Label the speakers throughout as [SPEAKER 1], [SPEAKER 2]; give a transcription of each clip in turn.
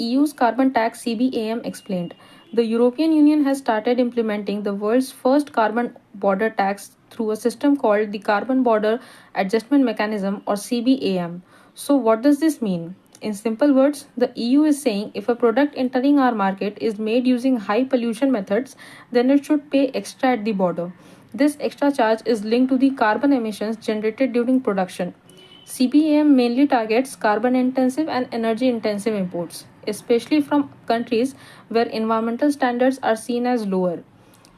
[SPEAKER 1] EU's carbon tax CBAM explained. The European Union has started implementing the world's first carbon border tax through a system called the Carbon Border Adjustment Mechanism or CBAM. So, what does this mean? In simple words, the EU is saying if a product entering our market is made using high pollution methods, then it should pay extra at the border. This extra charge is linked to the carbon emissions generated during production. CBAM mainly targets carbon intensive and energy intensive imports, especially from countries where environmental standards are seen as lower.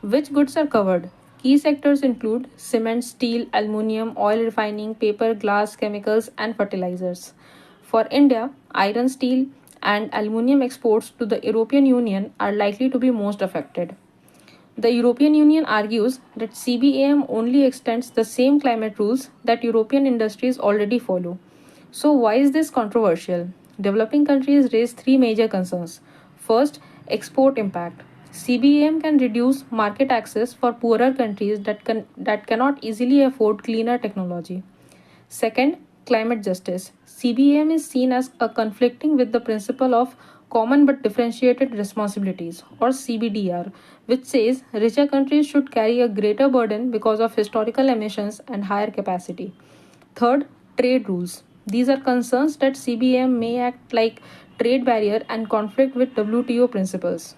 [SPEAKER 1] Which goods are covered? Key sectors include cement, steel, aluminium, oil refining, paper, glass, chemicals, and fertilizers. For India, iron, steel, and aluminium exports to the European Union are likely to be most affected. The European Union argues that CBAM only extends the same climate rules that European industries already follow. So, why is this controversial? Developing countries raise three major concerns. First, export impact. CBAM can reduce market access for poorer countries that cannot easily afford cleaner technology. Second, climate justice. CBAM is seen as a conflicting with the principle of common but differentiated responsibilities or CBDR, which says richer countries should carry a greater burden because of historical emissions and higher capacity. Third, trade rules. These are concerns that CBM may act like trade barrier and conflict with WTO principles.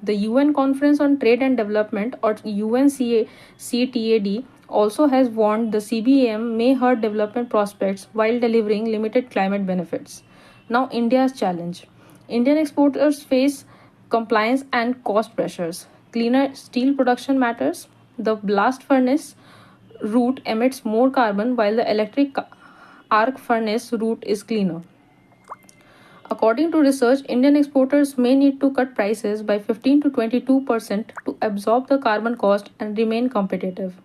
[SPEAKER 1] The UN Conference on Trade and Development or UNCTAD also has warned the CBM may hurt development prospects while delivering limited climate benefits. Now, India's challenge. Indian exporters face compliance and cost pressures. Cleaner steel production matters. The blast furnace route emits more carbon while the electric arc furnace route is cleaner. According to research, Indian exporters may need to cut prices by 15 to 22% to absorb the carbon cost and remain competitive.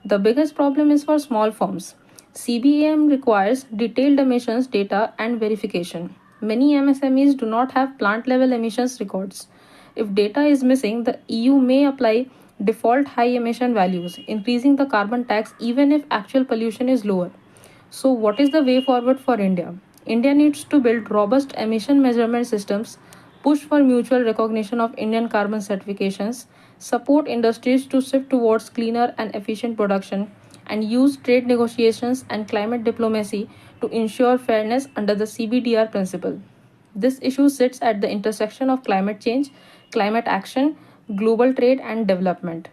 [SPEAKER 1] The biggest problem is for small firms. CBAM requires detailed emissions data and verification. Many MSMEs do not have plant level emissions records. If data is missing, the EU may apply default high emission values, increasing the carbon tax even if actual pollution is lower. So, what is the way forward for India? India needs to build robust emission measurement systems, push for mutual recognition of Indian carbon certifications, support industries to shift towards cleaner and efficient production, and use trade negotiations and climate diplomacy to ensure fairness under the CBDR principle. This issue sits at the intersection of climate change, climate action, global trade, and development.